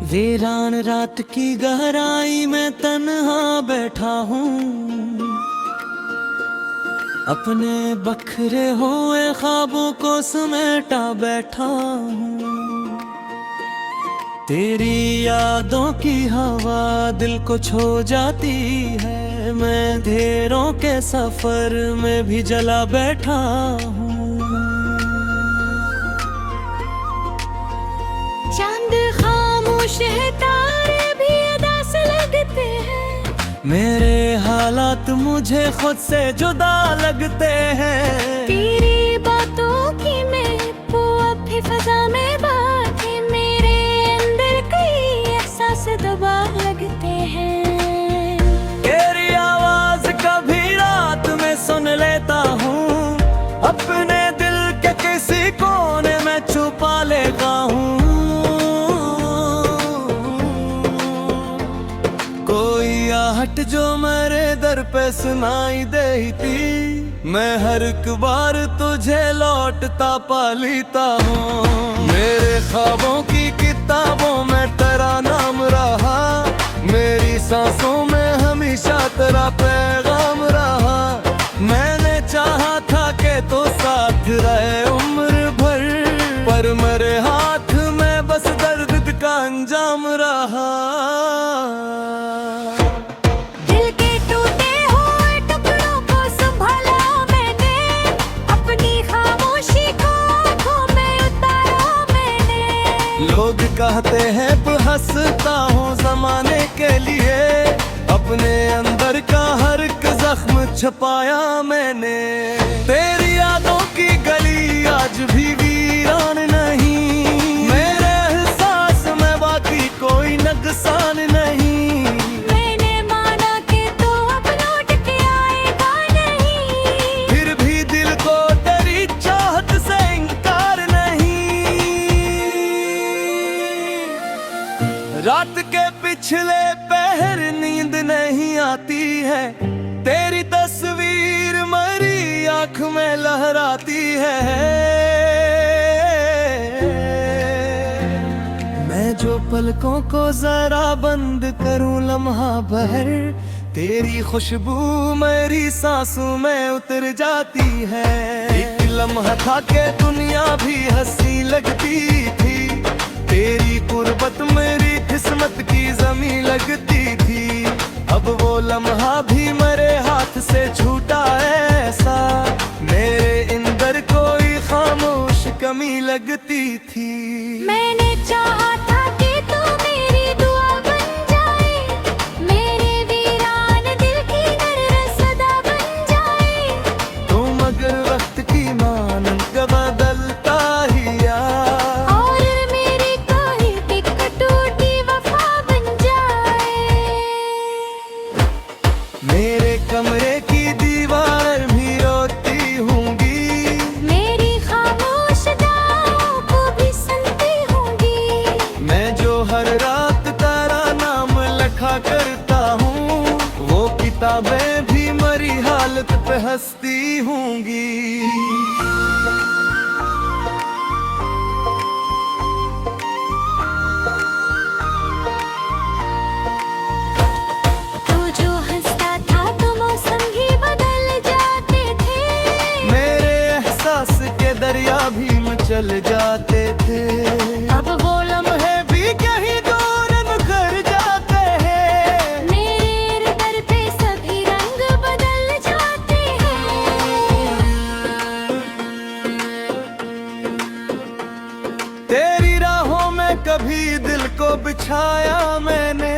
वीरान रात की गहराई में तन्हा बैठा हूँ, अपने बखरे हुए ख्वाबों को समेटा बैठा हूँ। तेरी यादों की हवा दिल को छू जाती है, मैं अंधेरों के सफर में भी जला बैठा हूँ। चांद खामोश है, तारे भी अदा से लगते हैं, मेरे हालात मुझे खुद से जुदा लगते हैं। तेरी बातों की मैं वो अब भी फजा में बात है, मेरे अंदर कई एहसास दबा लगते हैं। तेरी आवाज कभी रात में सुन लेता हूँ, अपने दिल के किसी कोने में छुपा लेता हूँ। कोई आहट जो मेरे दर पे सुनाई देती, मैं हर एक बार तुझे लौटता पा लेता हूँ। मेरे ख्वाबों की किताबों में तेरा नाम रहा, मेरी सांसों में हमेशा तेरा पैगाम रहा। मैंने चाहा था कि तो साथ रहे उम्र भर, पर मेरे हाथ में बस दर्द का अंजाम रहा। दिल के टूटे हुए टुकड़ों को संभाला मैंने, अपनी खामोशी को आंखों में उतारा मैंने। लोग कहते हैं हंसता हूँ जमाने के लिए, अपने अंदर का हर एक जख्म छुपाया मैंने। तेरी यादों की गली आज भी वीरान नहीं, मेरे एहसास में बाकी कोई नुकसान नहीं। मैंने माना कि तू अब लौट के आएगा नहीं, फिर भी दिल को तेरी चाहत से इनकार नहीं। रात के पिछले पहर नींद नहीं आती है, तेरी तस्वीर मेरी आँख में लहराती है। मैं जो पलकों को जरा बंद करूं लम्हा भर, तेरी खुशबू मेरी सांसों में उतर जाती है। एक लम्हा था कि दुनिया भी हंसी लगती थी, तेरी कुर्बत मेरी किस्मत की ज़मीं लगती थी। अब वो लम्हा भी मेरे हाथ से छूटा ऐसा, मेरे अंदर कोई खामोश कमी लगती थी। मैंने चाहा था कि तू मेरी दुआ बन जाए, मेरे वीरान दिल की नर्म सदा बन जाए। तू मगर वक्त की मानन का बदलता ही आ, और मेरी कोई एक टूटी वफा बन जाए। मेरे कमरे की दीवार भी रोती होंगी, मेरी खामोश दुआओं को भी सुनती होंगी। मैं जो हर रात तेरा नाम लिखा करता हूँ, वो किताबें भी मेरी हालत पे हंसती होंगी। तू जो हंसता था तो मौसम ही बदल जाते थे, मेरे एहसास के दरिया भी मचल जाते थे। अब वो लम्हे भी कहीं दूर निखर जाते हैं, मेरे दर पे सभी रंग बदल जाते हैं। तेरी राहों में कभी दिल को बिछाया मैंने,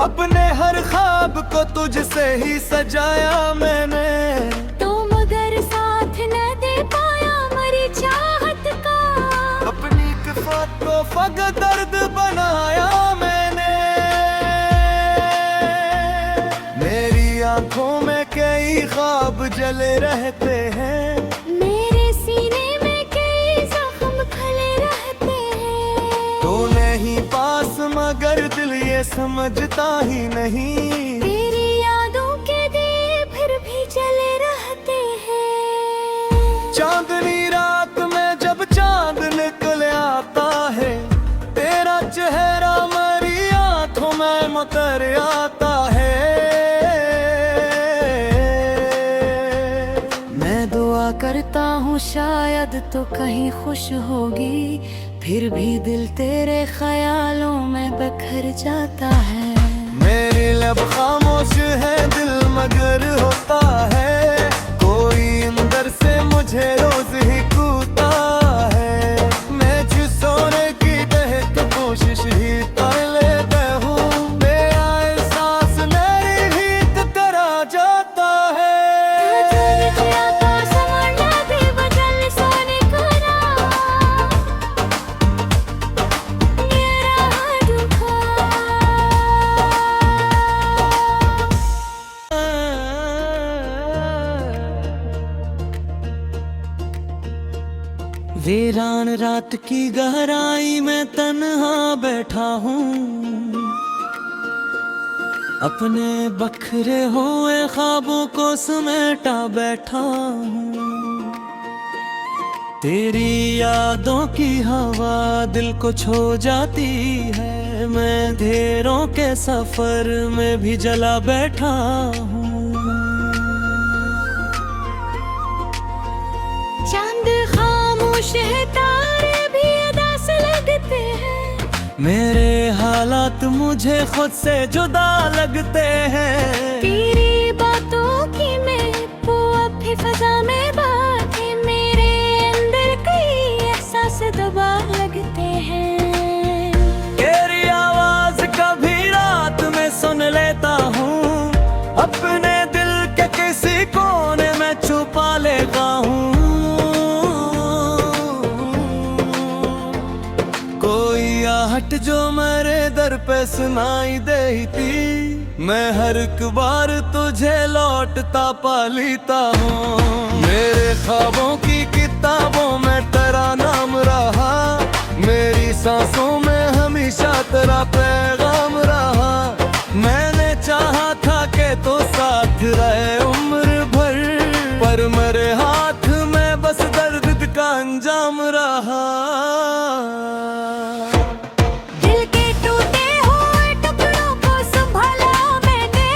अपने हर ख्वाब को तुझसे ही सजाया मैंने। तू मगर साथ न दे पाया मेरी चाहत का, अपनी किफात को फग दर्द बनाया मैंने। मेरी आंखों में कई ख्वाब जले रहते हैं, मेरे सीने में कई जख्म खले रहते हैं। तू नहीं पास मगर दिल ये समझता ही नहीं, तेरी यादों के दिए फिर भी जले रहते हैं। चांदनी रात में जब चांद निकल आता है, तेरा चेहरा मैं करता हूँ शायद तो कहीं खुश होगी, फिर भी दिल तेरे ख्यालों में बिखर जाता है। मेरी लब खामोश है दिल मगर होता है, कोई अंदर से मुझे रोज ही कूता है। मैं सोने की बहक कोशिश ही कर लेता हूँ, मेरा एहसास मेरी भीत करा जाता है। वीरान रात की गहराई में तन्हा बैठा हूँ, अपने बखरे हुए ख्वाबों को समेटा बैठा हूँ। तेरी यादों की हवा दिल को छू जाती है, मैं अंधेरों के सफर में भी जला बैठा हूँ। चांद खामोश है, तारे भी अदा से लगते हैं, मेरे हालात मुझे खुद से जुदा लगते हैं। तेरी बातों की महबूब अब भी फजा में बातें, मेरे अंदर कई एहसास दबा लगते हैं। तेरी आवाज कभी रात में सुन लेता हूँ, अपने दिल के किसी कोने में छुपा लेता हूँ। कोई आहट जो मेरे दर पे सुनाई देती, मैं हर एक बार तुझे लौटता पा लेता हूँ। मेरे ख्वाबों की किताबों में तेरा नाम रहा, मेरी सांसों में हमेशा तेरा पैगाम रहा। मैंने चाहा था कि तो साथ रहे उम्र भर, पर मेरे हाथ में बस दर्द का अंजाम रहा। दिल के टूटे हुए टुकड़ों को संभाला मैंने,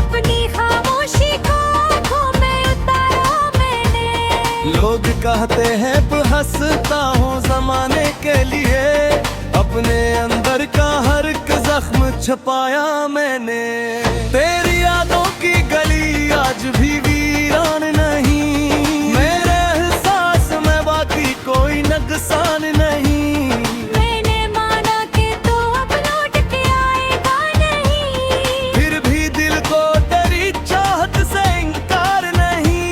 अपनी खामोशी को आंखों में उतारा मैंने। लोग कहते हैं हंसता हूँ जमाने के लिए, अपने अंदर का हर एक जख्म छुपाया मैंने। तेरी यादों की गली आज भी वीरान नहीं, मेरे एहसास में बाकी कोई नुकसान नहीं। मैंने माना कि तू अब लौट के आएगा नहीं, फिर भी दिल को तेरी चाहत से इनकार नहीं।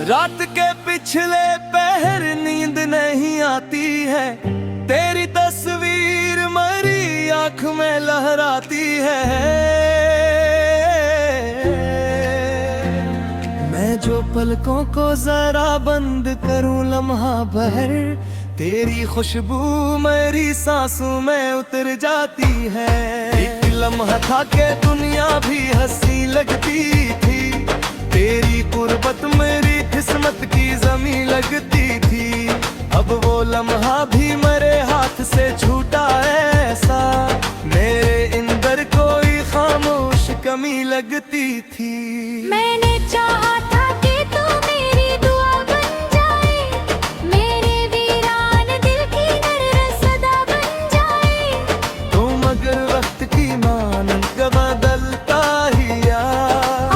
रात के पिछले पहर नींद नहीं आती है, तेरी तस्वीर मेरी आंख में लहराती है। मैं जो पलकों को जरा बंद करूं लम्हा भर, तेरी खुशबू मेरी सांसों में उतर जाती है। एक लम्हा था कि दुनिया भी हंसी लगती थी, तेरी कुर्बत मेरी किस्मत की जमी लगती थी। अब वो लम्हा भी मेरे हाथ से छूटा ऐसा, मेरे अंदर कोई खामोश कमी लगती थी। मैंने चाहा था कि तू मेरी दुआ बन जाए, मेरे वीरान दिल की नर सदा बन जाए। तो मगर वक्त की मानन का बदलता ही आ,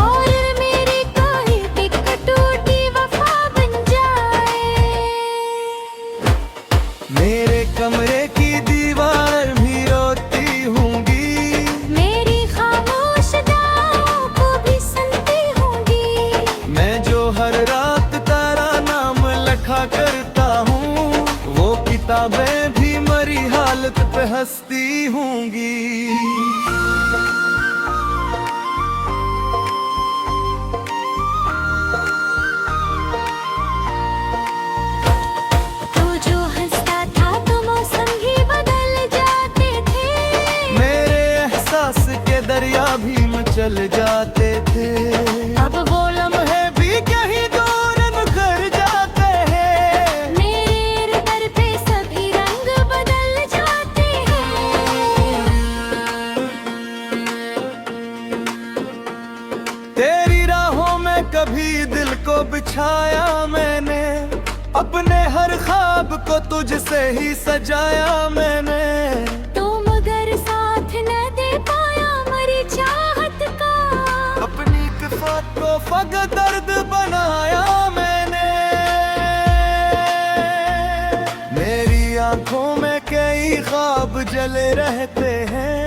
और मेरी कोई एक टूटी वफा बन जाए। मेरे कमरे की दीवार भी रोती होंगी, मेरी खामोश दुआओं को भी सुनती होंगी। मैं जो हर रात तेरा नाम लिखा करता हूँ, वो किताबें भी मेरी हालत पे हंसती होंगी। तू जो हंसता था तो मौसम भी बदल जाते थे, मेरे एहसास के दरिया भी मचल जाते थे। अब वो लम्हे भी कहीं दूर मुकर जाते हैं, मेरे दर पे सभी रंग बदल जाते हैं। तेरी राहों कभी दिल को बिछाया मैंने, अपने हर ख्वाब को तुझसे ही सजाया मैंने। तो मगर साथ न दे पाया मरी चाहत का, अपनी किस्मत को फग दर्द बनाया मैंने। मेरी आंखों में कई ख्वाब जले रहते हैं,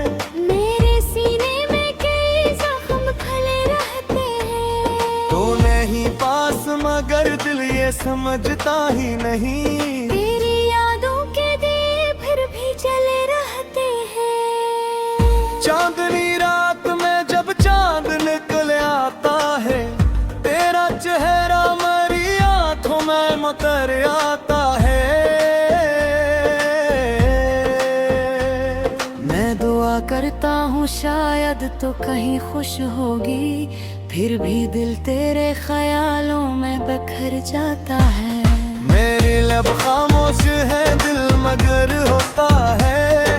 मेरे सीने में कई जख्म खले रहते हैं। तू नहीं पास मगर दिल ये समझता ही नहीं, तेरी यादों के दिए फिर भी जले रहते हैं। चांदनी रात में जब चांद निकल आता है, तेरा चेहरा मेरी आंखों में मुतर आता है। मैं दुआ करता हूँ शायद तो कहीं खुश होगी, फिर भी दिल तेरे ख्यालों में बिखर जाता है। मेरी लब खामोश है दिल मगर होता है।